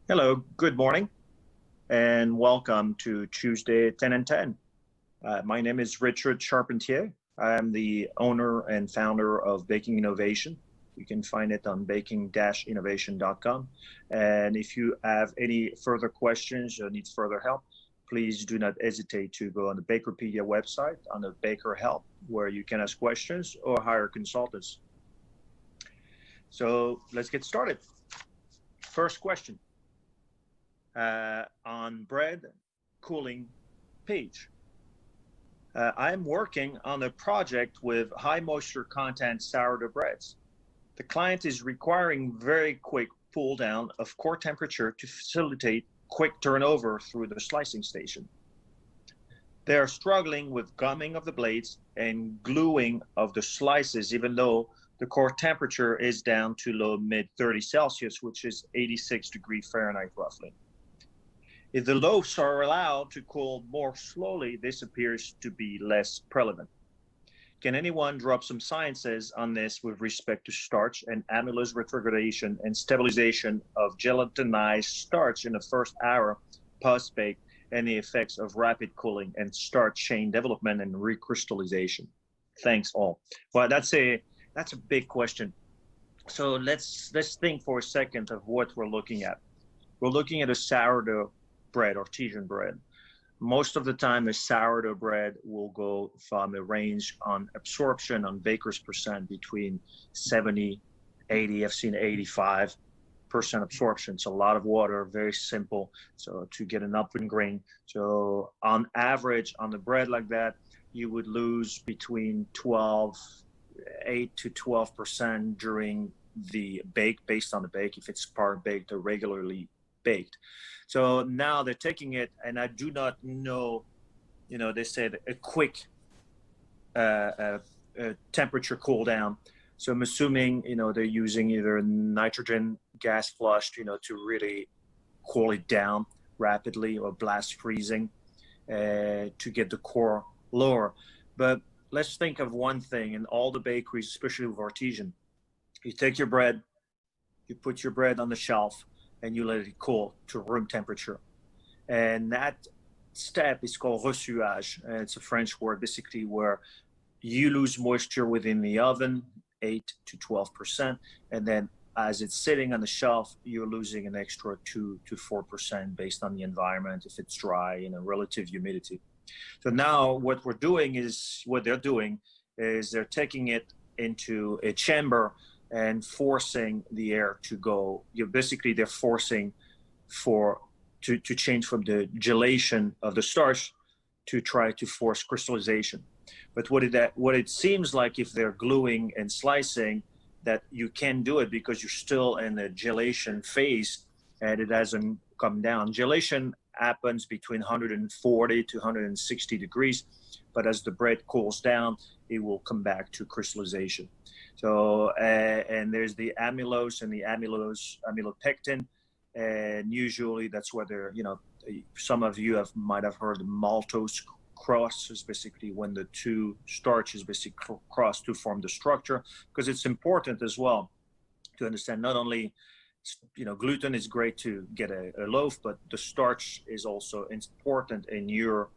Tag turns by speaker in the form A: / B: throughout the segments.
A: Hello, good morning, and welcome to Tuesday 10 and 10. My name is Richard Charpentier. I am the owner and founder of Baking Innovation. You can find it on baking-innovation.com. And if you have any further questions or need further help, please do not hesitate to go on the Bakerpedia website on the Baker Help, where you can ask questions or hire consultants. So let's get started. First question. On bread cooling page. I'm working on a project with high moisture content sourdough breads. The client is requiring very quick pull down of core temperature to facilitate quick turnover through the slicing station. They are struggling with gumming of the blades and gluing of the slices, even though the core temperature is down to low mid 30 Celsius, which is 86 degrees Fahrenheit roughly. If the loaves are allowed to cool more slowly, this appears to be less prevalent. Can anyone drop some sciences on this with respect to starch and amylose retrogradation and stabilization of gelatinized starch in the first hour post-bake and the effects of rapid cooling and starch chain development and recrystallization? Thanks all. Well, that's a big question. So let's think for a second of what we're looking at. We're looking at a sourdough bread, artisan bread. Most of the time, a sourdough bread will go from a range on absorption on baker's percent between 70, 80, I've seen 85% absorption. It's a lot of water, very simple. So to get an up and grain. So on average, on the bread like that, you would lose between 8 to 12% during the bake, based on the bake, if it's part baked or regularly baked. So now they're taking it, and I do not know, they said a quick temperature cool down. So I'm assuming, they're using either nitrogen gas flushed, to really cool it down rapidly, or blast freezing to get the core lower. But let's think of one thing in all the bakeries, especially with artisan. You take your bread, you put your bread on the shelf, and you let it cool to room temperature. And that step is called ressuage. It's a French word, basically, where you lose moisture within the oven, 8 to 12%. And then as it's sitting on the shelf, you're losing an extra 2 to 4% based on the environment, if it's dry, relative humidity. So now what they're doing is they're taking it into a chamber and forcing the air to go. Basically, they're forcing to change from the gelation of the starch to try to force crystallization. But what it seems like, if they're gluing and slicing, that you can do it because you're still in the gelation phase and it hasn't come down. Gelation happens between 140 to 160 degrees, but as the bread cools down, it will come back to crystallization. So, and there's the amylose and the amylopectin, and usually that's whether, some of you might have heard the maltose cross is basically when the two starches basically cross to form the structure, because it's important as well to understand not only, gluten is great to get a loaf, but the starch is also important in your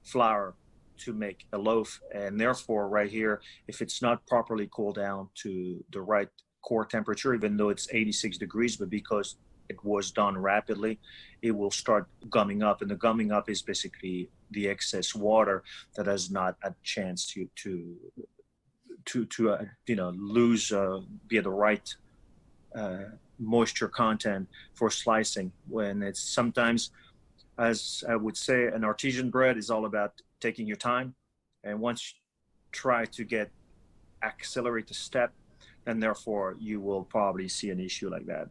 A: flour to make a loaf. And therefore, right here, if it's not properly cooled down to the right core temperature, even though it's 86 degrees, but because it was done rapidly, it will start gumming up. And the gumming up is basically the excess water that has not a chance to lose be the right moisture content for slicing. When it's sometimes, as I would say, an artisan bread is all about taking your time, and once you try to accelerate the step, and therefore you will probably see an issue like that.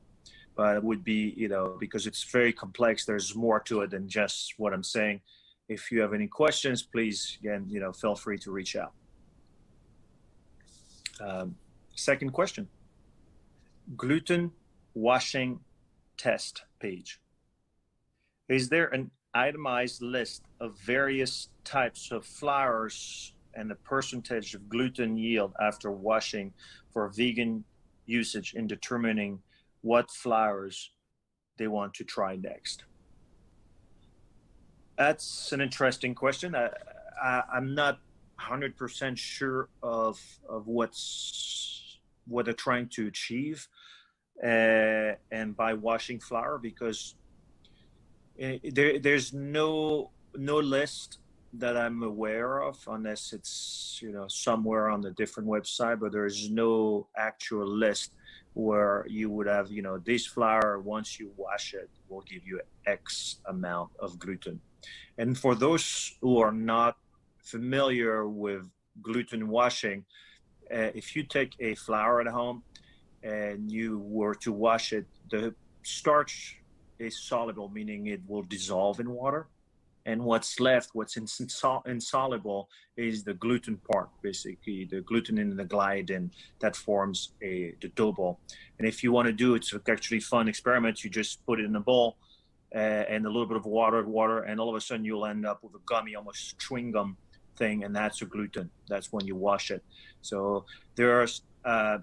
A: But it would be, because it's very complex, there's more to it than just what I'm saying. If you have any questions, please, again, feel free to reach out. Second question. Gluten washing test page. Is there an itemized list of various types of flours and the percentage of gluten yield after washing for vegan usage in determining what flours they want to try next? That's an interesting question. I'm not 100% sure of what they're trying to achieve, and by washing flour, because there's no list that I'm aware of, unless it's somewhere on a different website, but there's no actual list where you would have this flour, once you wash it, will give you X amount of gluten. And for those who are not familiar with gluten washing, if you take a flour at home and you were to wash it, the starch is soluble, meaning it will dissolve in water. And what's left, what's insoluble, is the gluten part, basically the gluten and the gliadin that forms the dough ball. And if you want to do it, it's actually fun experiment. You just put it in a bowl and a little bit of water, and all of a sudden you'll end up with a gummy, almost chewing gum thing, and that's a gluten. That's when you wash it. So there are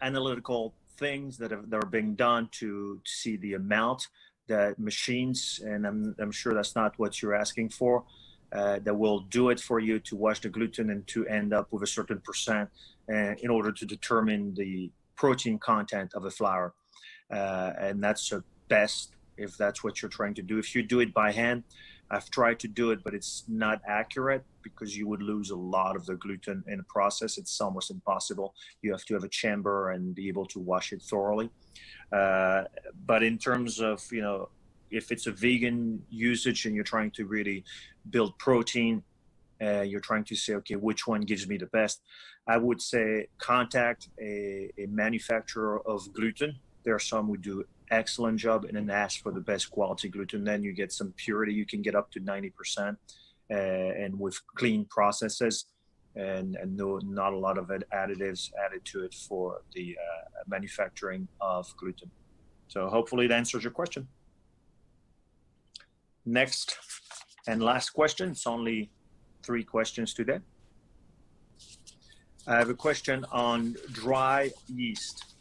A: analytical things that are being done to see the amount that machines, and I'm sure that's not what you're asking for, that will do it for you to wash the gluten and to end up with a certain percent in order to determine the protein content of a flour. And that's the best if that's what you're trying to do. If you do it by hand, I've tried to do it, but it's not accurate because you would lose a lot of the gluten in the process. It's almost impossible. You have to have a chamber and be able to wash it thoroughly. But in terms of, if it's a vegan usage and you're trying to really build protein, you're trying to say, okay, which one gives me the best? I would say contact a manufacturer of gluten. There are some who do excellent job, and then ask for the best quality gluten. Then you get some purity. You can get up to 90%, and with clean processes, and not a lot of additives added to it for the manufacturing of gluten. So hopefully it answers your question. Next and last question. It's only 3 questions today. I have a question on dry yeast.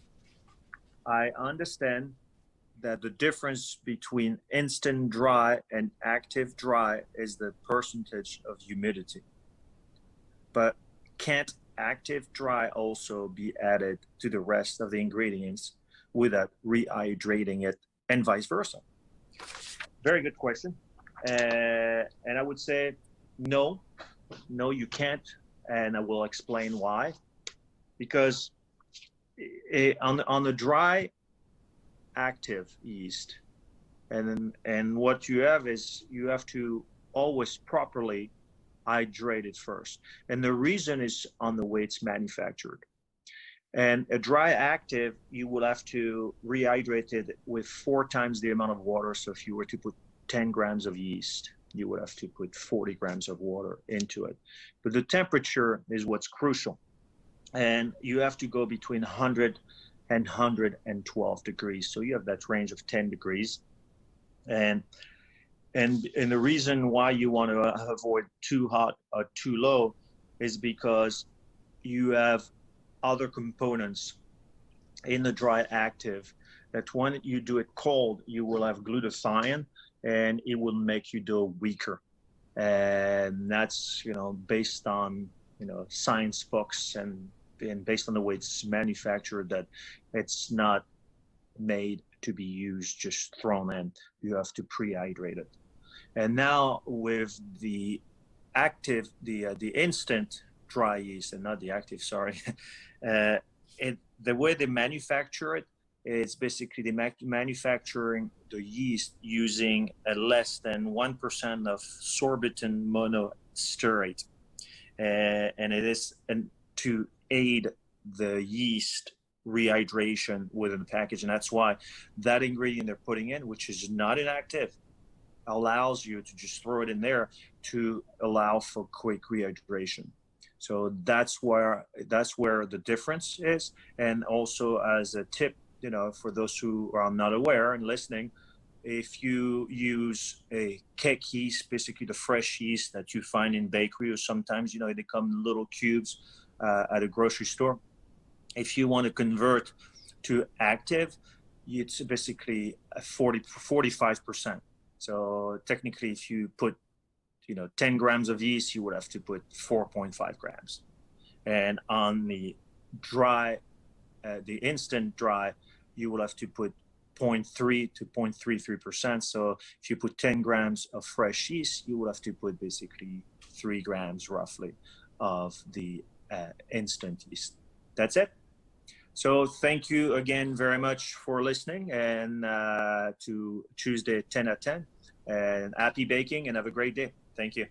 A: I understand that the difference between instant dry and active dry is the percentage of humidity. But can't active dry also be added to the rest of the ingredients without rehydrating it, and vice versa? Very good question. And I would say no, you can't. And I will explain why. Because on the dry active yeast, and what you have is you have to always properly hydrate it first. And the reason is on the way it's manufactured. And a dry active, you will have to rehydrate it with 4 times the amount of water. So if you were to put 10 grams of yeast, you would have to put 40 grams of water into it. But the temperature is what's crucial. And you have to go between 100 and 112 degrees. So you have that range of 10 degrees. And the reason why you want to avoid too hot or too low is because you have other components in the dry active that when you do it cold, you will have glutathione, and it will make you dough weaker. And that's, based on, science books and based on the way it's manufactured, that it's not made to be used just thrown in. You have to pre-hydrate it. And now with the active, the instant dry yeast, and not the active, sorry, the way they manufacture it is basically they manufacturing the yeast using less than 1% of sorbitan monostearate, and it is to aid the yeast rehydration within the package. And that's why that ingredient they're putting in, which is not inactive, allows you to just throw it in there to allow for quick rehydration. So that's where the difference is. And also, as a tip, for those who are not aware and listening, if you use a cake yeast, basically the fresh yeast that you find in bakery, or sometimes they come in little cubes at a grocery store. If you want to convert to active, it's basically a 45%. So technically, if you put 10 grams of yeast, you would have to put 4.5 grams. And on the dry, the instant dry, you will have to put 0.3 to 0.33%. So if you put 10 grams of fresh yeast, you will have to put basically 3 grams roughly of the instant yeast. That's it. So thank you again very much for listening, and to Tuesday 10 at 10. And happy baking, and have a great day. Thank you.